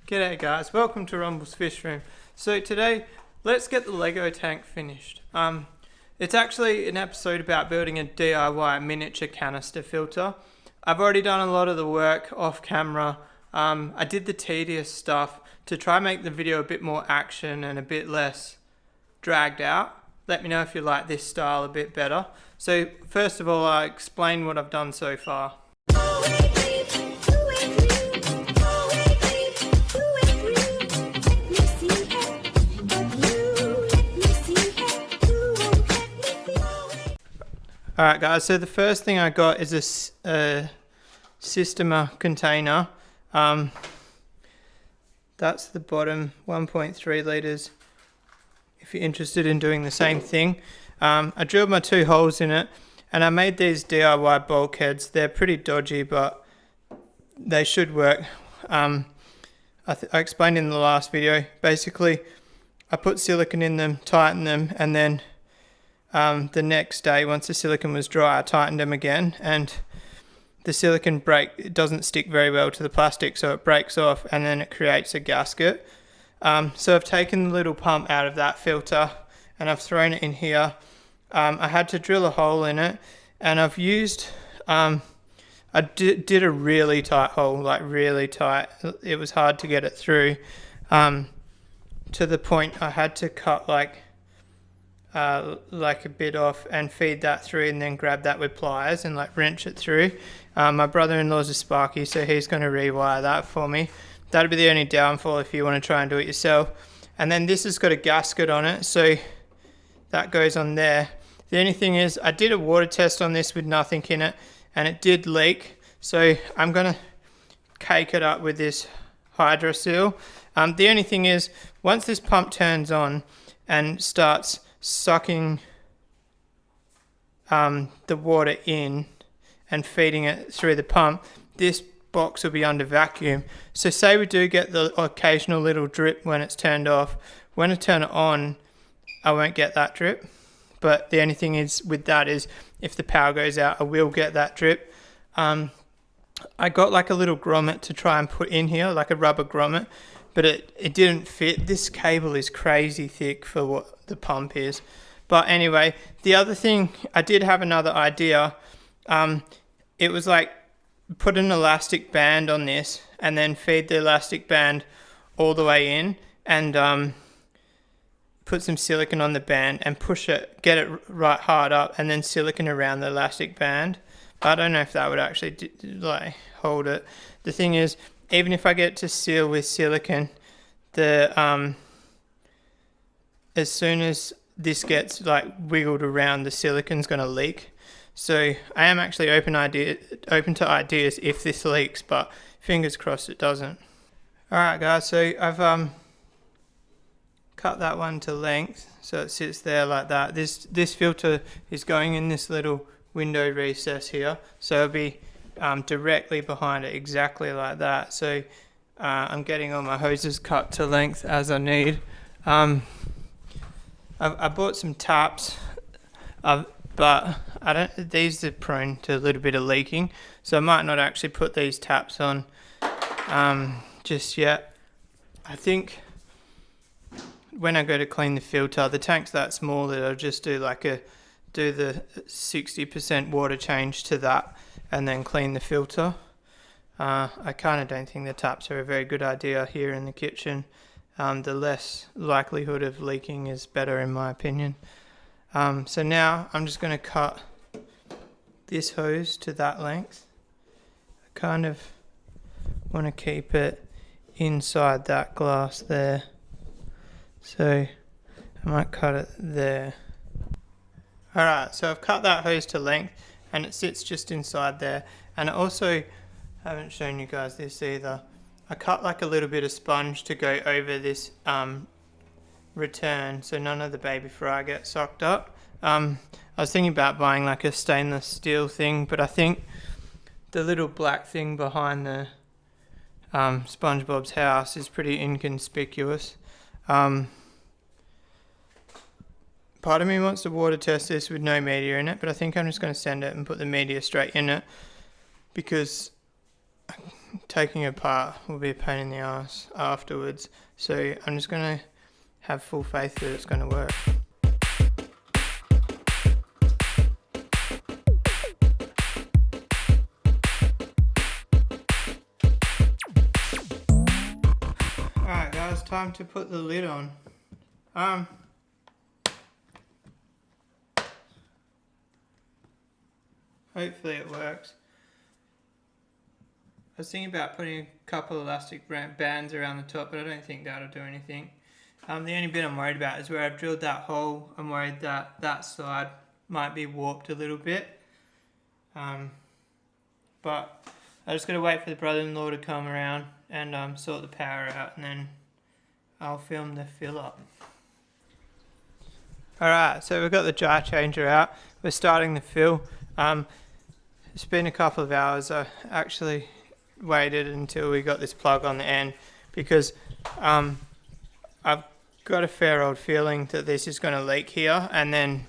G'day guys, welcome to Rumble's Fish Room. So today, let's get the Lego tank finished. It's actually an episode about building a DIY miniature canister filter. I've already done a lot of the work off camera. I did the tedious stuff to try and make the video a bit more action and a bit less dragged out. Let me know if you like this style a bit better. So first of all, I'll explain what I've done so far. Alright guys, so the first thing I got is a Systema container. That's the bottom, 1.3 litres, if you're interested in doing the same thing. I drilled my 2 holes in it and I made these DIY bulkheads. They're pretty dodgy, but they should work. I explained in the last video, basically I put silicone in them, tightened them, and then the next day, once the silicone was dry, I tightened them again, and the silicone it doesn't stick very well to the plastic, so it breaks off and then it creates a gasket. So I've taken the little pump out of that filter and I've thrown it in here. I had to drill a hole in it, and I've used, I did a really tight hole, like really tight. It was hard to get it through, to the point I had to cut like a bit off and feed that through, and then grab that with pliers and like wrench it through. My brother-in-law's a Sparky, so he's going to rewire that for me. That'll be the only downfall if you want to try and do it yourself. And then this has got a gasket on it, so that goes on there. The only thing is, I did a water test on this with nothing in it and it did leak, so I'm going to cake it up with this Hydro Seal. The only thing is, once this pump turns on and starts sucking the water in and feeding it through the pump, this box will be under vacuum. So say we do get the occasional little drip when it's turned off, when I turn it on I won't get that drip. But the only thing is with that is, if the power goes out, I will get that drip. I got like a little grommet to try and put in here, like a rubber grommet, but it didn't fit. This cable is crazy thick for what the pump is. But anyway, the other thing, I did have another idea. It was like, put an elastic band on this and then feed the elastic band all the way in, and put some silicone on the band and push it, get it right hard up, and then silicone around the elastic band. I don't know if that would actually like hold it. The thing is, even if I get it to seal with silicone, as soon as this gets like wiggled around, the silicone's going to leak. So I am actually open to ideas if this leaks, but fingers crossed it doesn't. Alright guys, so I've cut that one to length so it sits there like that. This filter is going in this little window recess here, so it'll be directly behind it, exactly like that. So I'm getting all my hoses cut to length as I need. I bought some taps, but these are prone to a little bit of leaking, so I might not actually put these taps on just yet. I think when I go to clean the filter, the tank's that small that I'll just do the 60% water change to that and then clean the filter. I kind of don't think the taps are a very good idea here in the kitchen. The less likelihood of leaking is better in my opinion. So now I'm just going to cut this hose to that length. I kind of want to keep it inside that glass there, so I might cut it there. Alright, so I've cut that hose to length and it sits just inside there. And I also haven't shown you guys this either. I cut like a little bit of sponge to go over this return, so none of the baby fry gets socked up. I was thinking about buying like a stainless steel thing, but I think the little black thing behind the SpongeBob's house is pretty inconspicuous. Part of me wants to water test this with no media in it, but I think I'm just going to send it and put the media straight in it, because taking it apart will be a pain in the ass afterwards. So I'm just going to have full faith that it's going to work. Alright guys, time to put the lid on. Hopefully it works. I was thinking about putting a couple of elastic bands around the top, but I don't think that'll do anything. The only bit I'm worried about is where I've drilled that hole. I'm worried that that side might be warped a little bit. But I just got to wait for the brother-in-law to come around and sort the power out, and then I'll film the fill up. Alright, so we've got the jar changer out. We're starting the fill. It's been a couple of hours. I actually waited until we got this plug on the end because I've got a fair old feeling that this is going to leak here, and then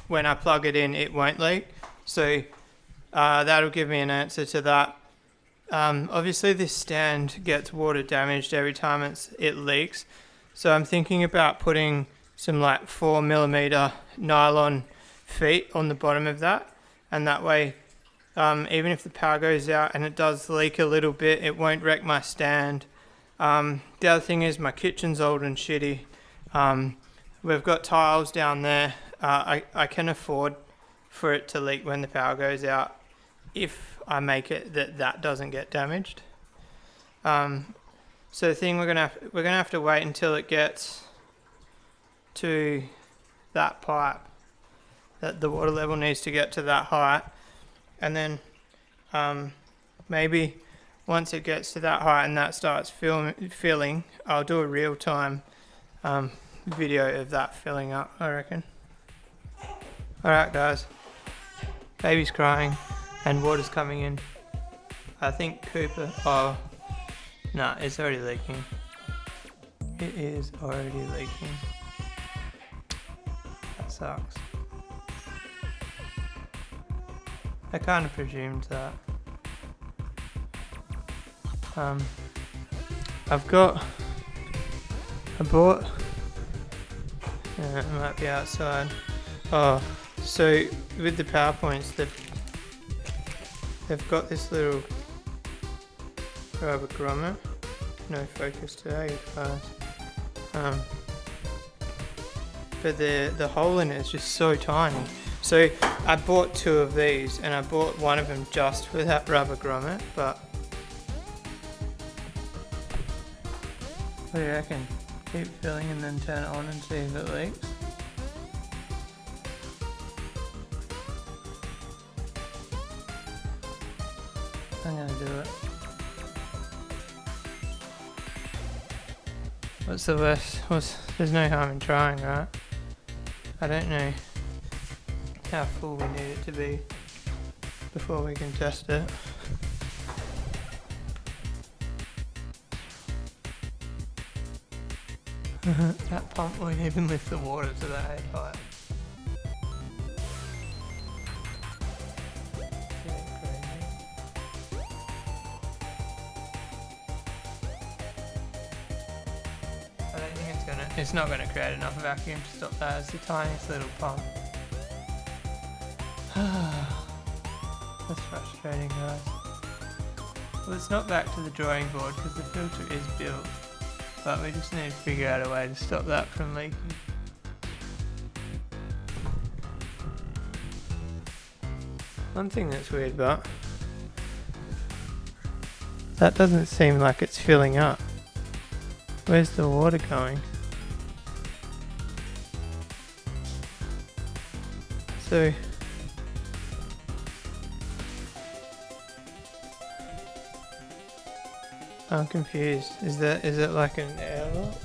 when I plug it in it won't leak. So that'll give me an answer to that. Obviously this stand gets water damaged every time it leaks, so I'm thinking about putting some like 4mm nylon feet on the bottom of that, and that way even if the power goes out and it does leak a little bit, it won't wreck my stand. The other thing is my kitchen's old and shitty. We've got tiles down there. I can afford for it to leak when the power goes out if I make it that doesn't get damaged. So the thing we're gonna have to wait until it gets to that pipe, that the water level needs to get to that height, and then maybe once it gets to that height and that starts filling, I'll do a real-time video of that filling up, I reckon. Alright guys, baby's crying and water's coming in. I think Cooper, oh no, it's already leaking. It is already leaking. That sucks. I kind of presumed that. I bought, it might be outside. Oh, so with the PowerPoints, they've got this little rubber grommet. No focus today, guys. But the hole in it is just so tiny. So I bought 2 of these, and I bought one of them just for that rubber grommet, but what do you reckon? Keep filling and then turn it on and see if it leaks? I'm gonna do it. What's the worst? There's no harm in trying, right? I don't know how full we need it to be before we can test it. That pump won't even lift the water to the head height. I don't think it's not gonna create enough vacuum to stop that. It's the tiniest little pump. That's frustrating, guys. Well, it's not back to the drawing board because the filter is built, but we just need to figure out a way to stop that from leaking. One thing that's weird, but that doesn't seem like it's filling up. Where's the water going? So I'm confused. Is it like an airlock?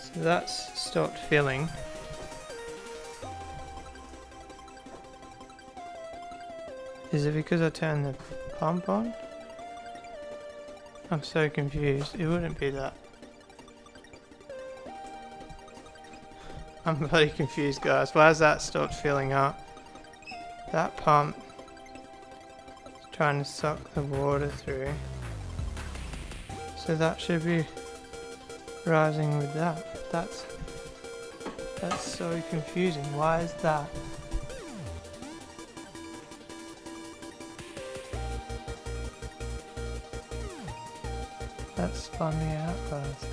So that's stopped filling. Is it because I turned the pump on? I'm so confused. It wouldn't be that. I'm bloody confused, guys. Why has that stopped filling up? That pump is trying to suck the water through. So that should be rising with that. That's so confusing. Why is that? That spun me out, guys.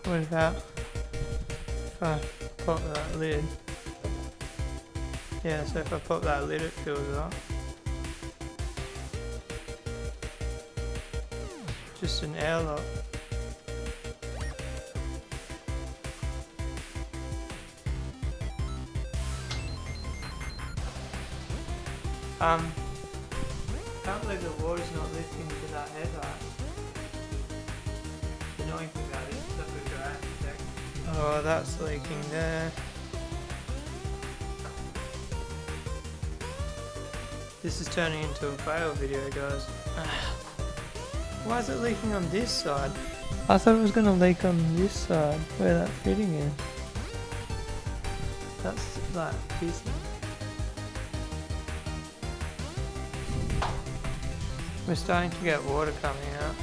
What about if I pop that lid? Yeah, so if I pop that lid, it fills up. Just an airlock. Can't believe the water's not lifting to that headlight. The annoying thing about it is that we're going. Oh, that's leaking there. This is turning into a fail video, guys. Why is it leaking on this side? I thought it was going to leak on this side, where that fitting is. That's like business. We're starting to get water coming out.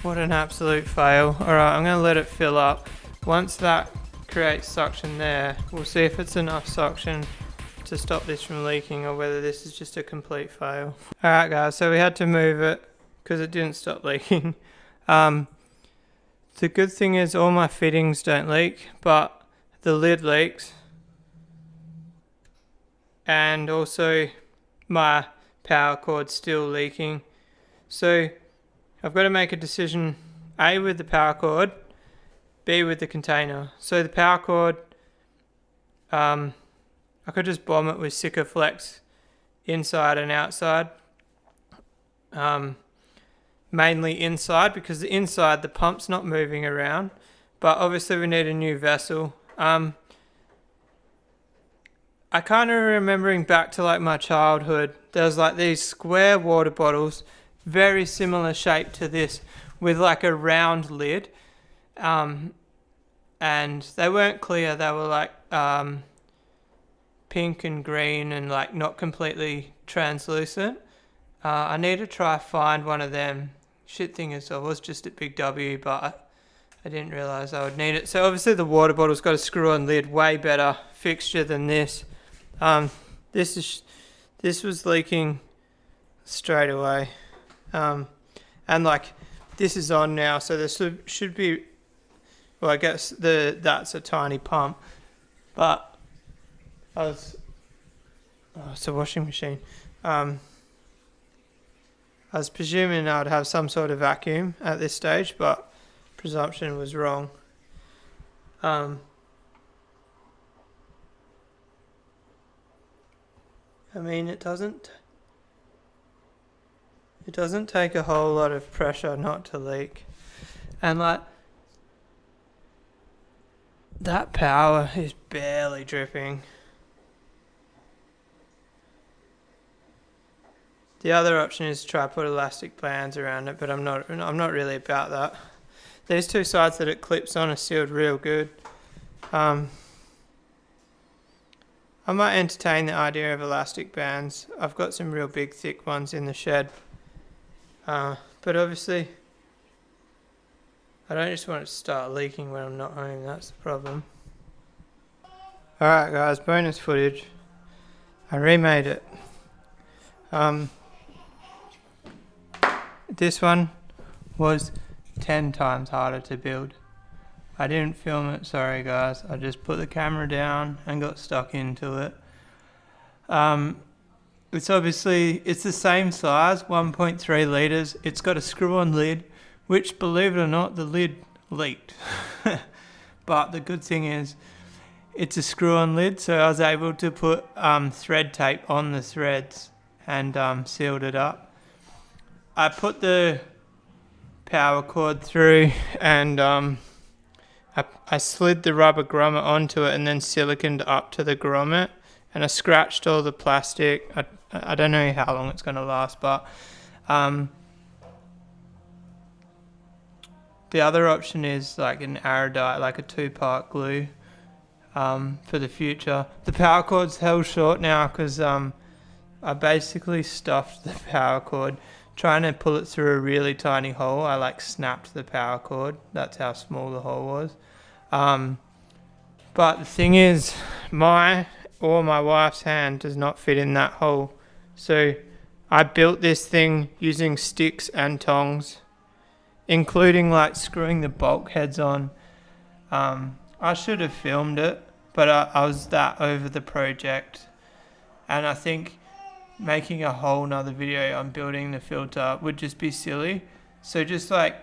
What an absolute fail. Alright, I'm going to let it fill up. Once that creates suction there, we'll see if it's enough suction to stop this from leaking or whether this is just a complete fail. Alright guys, so we had to move it because it didn't stop leaking. The good thing is all my fittings don't leak, but the lid leaks. And also my power cord's still leaking. So I've got to make a decision, A, with the power cord, B, with the container. So the power cord, I could just bomb it with Sikaflex inside and outside. Mainly inside, because the inside, the pump's not moving around. But obviously we need a new vessel. I kind of remembering back to like my childhood, there's like these square water bottles, very similar shape to this, with like a round lid, and they weren't clear, they were like pink and green and like not completely translucent. I need to try find one of them. Shit thing is, I was just at Big W, but I didn't realise I would need it. So obviously the water bottle's got a screw-on lid, way better fixture than this. This was leaking straight away. And like this is on now, so there should be, well, I guess that's a tiny pump, but it's a washing machine. I was presuming I'd have some sort of vacuum at this stage, but presumption was wrong. I mean, it doesn't take a whole lot of pressure not to leak. And like, that power is barely dripping. The other option is to try to put elastic bands around it, but I'm not really about that. These two sides that it clips on are sealed real good. I might entertain the idea of elastic bands. I've got some real big thick ones in the shed. But obviously, I don't just want it to start leaking when I'm not home, that's the problem. Alright guys, bonus footage. I remade it. This one was 10 times harder to build. I didn't film it, sorry guys. I just put the camera down and got stuck into it. It's the same size, 1.3 litres. It's got a screw-on lid, which, believe it or not, the lid leaked. But the good thing is, it's a screw-on lid, so I was able to put thread tape on the threads and sealed it up. I put the power cord through and I slid the rubber grommet onto it and then siliconed up to the grommet, and I scratched all the plastic. I don't know how long it's going to last, but the other option is like an Aradite, like a 2-part glue for the future. The power cord's held short now because I basically stuffed the power cord. Trying to pull it through a really tiny hole, I like snapped the power cord. That's how small the hole was. But the thing is, my wife's hand does not fit in that hole. So I built this thing using sticks and tongs, including like screwing the bulkheads on. I should have filmed it, but I was that over the project, and I think making a whole nother video on building the filter would just be silly. So just like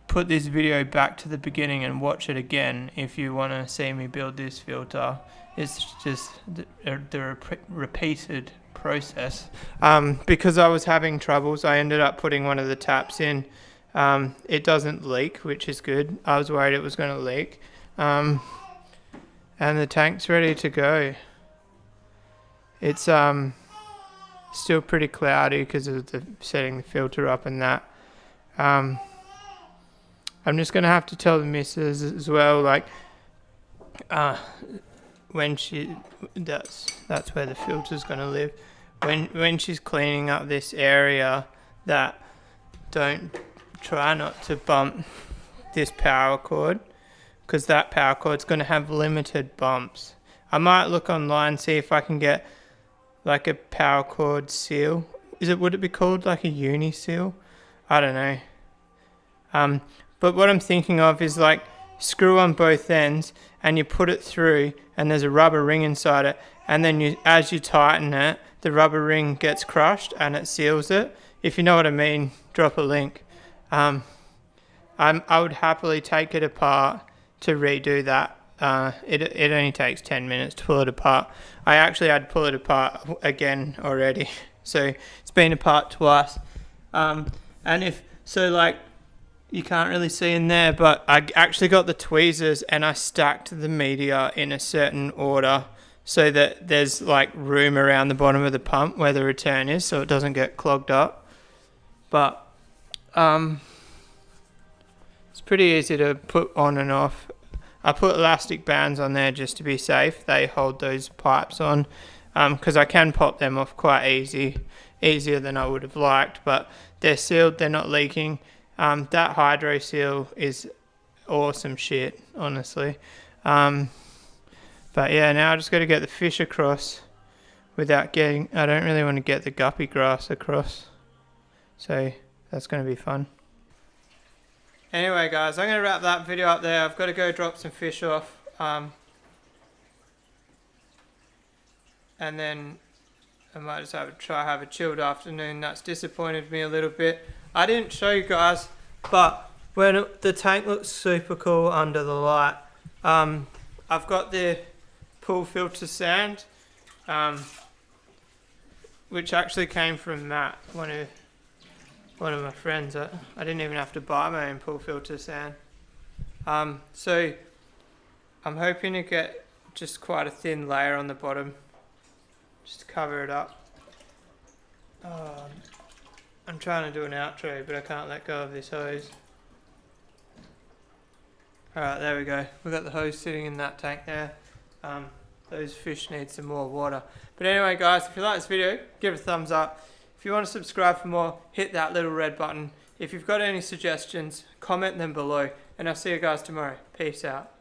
put this video back to the beginning and watch it again if you want to see me build this filter. It's just the repeated process. Because I was having troubles, I ended up putting one of the taps in. It doesn't leak, which is good. I was worried it was going to leak. And the tank's ready to go. It's still pretty cloudy because of the setting the filter up and that. I'm just gonna have to tell the missus as well, like when that's where the filter's gonna live. When she's cleaning up this area, that try not to bump this power cord, because that power cord's gonna have limited bumps. I might look online, see if I can get like a power cord seal. Would it be called like a uni seal? I don't know. But what I'm thinking of is like screw on both ends and you put it through and there's a rubber ring inside it, and then as you tighten it, the rubber ring gets crushed and it seals it. If you know what I mean, drop a link. I would happily take it apart to redo that. It only takes 10 minutes to pull it apart. I actually had to pull it apart again already, so it's been apart twice. And like you can't really see in there, but I actually got the tweezers and I stacked the media in a certain order so that there's like room around the bottom of the pump where the return is, so it doesn't get clogged up. But it's pretty easy to put on and off. I put elastic bands on there just to be safe. They hold those pipes on, because I can pop them off quite easier than I would have liked, but they're sealed, they're not leaking. That hydro seal is awesome shit, honestly. But yeah, now I just got to get the fish across without getting, I don't really want to get the guppy grass across, so that's going to be fun. Anyway guys, I'm going to wrap that video up there. I've got to go drop some fish off. And then I might just have a chilled afternoon. That's disappointed me a little bit. I didn't show you guys, but when the tank looks super cool under the light, I've got the pool filter sand, which actually came from Matt, one of my friends. I didn't even have to buy my own pool filter sand. So I'm hoping to get just quite a thin layer on the bottom, just to cover it up. I'm trying to do an outro, but I can't let go of this hose. Alright, there we go. We've got the hose sitting in that tank there. Those fish need some more water. But anyway guys, if you like this video, give it a thumbs up. If you want to subscribe for more, hit that little red button. If you've got any suggestions, comment them below. And I'll see you guys tomorrow. Peace out.